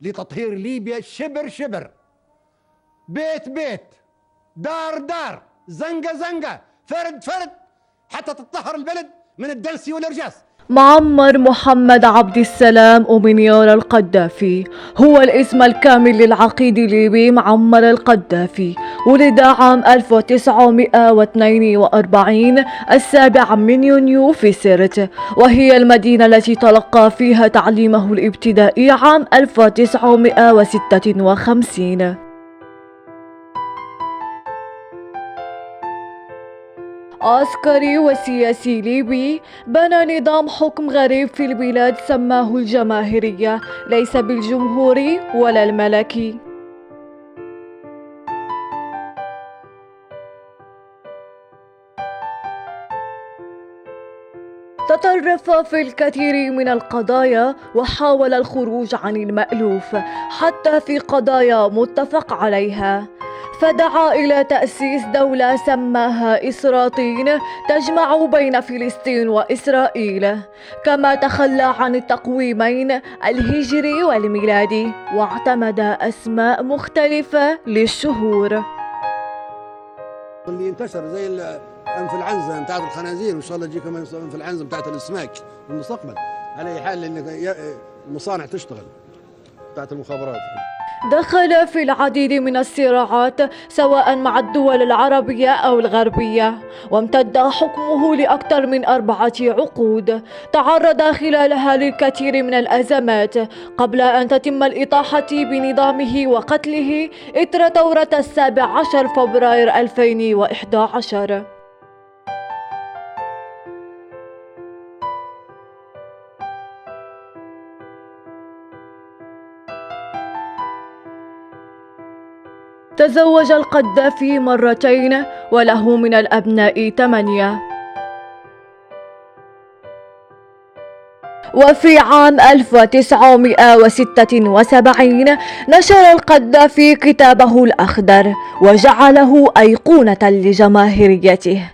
لتطهير ليبيا شبر شبر، بيت بيت، دار دار، زنقة زنقة، فرد فرد، حتى تطهر البلد من الدلسي والإرجاس. معمر محمد عبد السلام أمنيار القذافي هو الاسم الكامل للعقيد الليبي معمر القذافي. ولد عام 1942 السابع من يونيو في سرت، وهي المدينة التي تلقى فيها تعليمه الابتدائي عام 1956. عسكري وسياسي ليبي، بنى نظام حكم غريب في البلاد سماه الجماهيرية، ليس بالجمهوري ولا الملكي. تطرف في الكثير من القضايا وحاول الخروج عن المألوف حتى في قضايا متفق عليها، فدعا إلى تأسيس دولة سماها إسراطين تجمع بين فلسطين وإسرائيل، كما تخلى عن التقويمين الهجري والميلادي واعتمد أسماء مختلفة للشهور. اللي انتشر زي الانفلونزا بتاعت الخنازير، وان شاء الله تجيكم الانفلونزا بتاعت الاسماك في المستقبل، على اي حال لان المصانع تشتغل بتاعت المخابرات. دخل في العديد من الصراعات سواء مع الدول العربية أو الغربية، وامتد حكمه لأكثر من 4 عقود، تعرض خلالها للكثير من الأزمات قبل أن تتم الإطاحة بنظامه وقتله إثر ثورة 17 فبراير 2011. تزوج القذافي مرتين وله من الأبناء 8. وفي عام 1976 نشر القذافي كتابه الأخضر وجعله أيقونة لجماهيريته،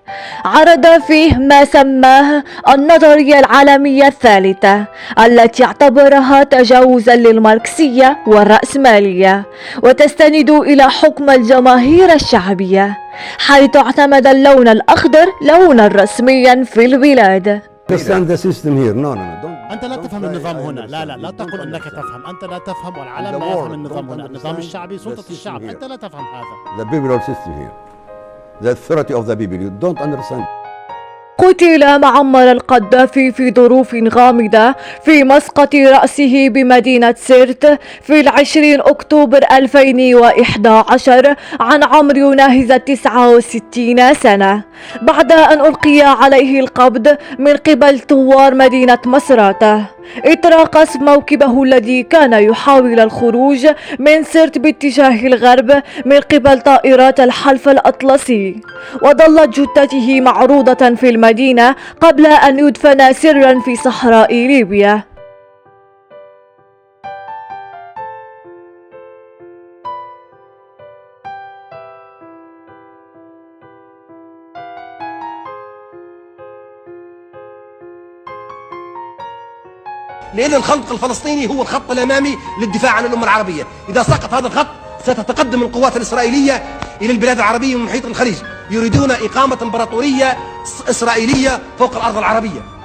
عرض فيه ما سماه النظرية العالمية الثالثة التي اعتبرها تجاوزا للماركسية والرأسمالية، وتستند إلى حكم الجماهير الشعبية، حيث اعتمد اللون الأخضر لونا رسميا في البلاد. أنت لا تفهم النظام هنا، لا تقل أنك تفهم، أنت لا تفهم، والعالم لا يفهم النظام هنا، النظام الشعبي سلطة الشعب، أنت لا تفهم هذا. The people system here, the authority of the people, you don't understand. قتل معمر القذافي في ظروف غامضة في مسقط رأسه بمدينة سرت في 20 أكتوبر 2011 عن عمر يناهز 69 سنة، بعد أن ألقي عليه القبض من قبل ثوار مدينة مصراتة إثر قصف موكبه الذي كان يحاول الخروج من سرت باتجاه الغرب من قبل طائرات الحلف الأطلسي، وظلت جثته معروضة في المدينة قبل أن يدفن سرا في صحراء ليبيا. لأن الخط الفلسطيني هو الخط الأمامي للدفاع عن الأمة العربية، إذا سقط هذا الخط ستتقدم القوات الإسرائيلية إلى البلاد العربية من محيط الخليج، يريدون إقامة إمبراطورية إسرائيلية فوق الأرض العربية.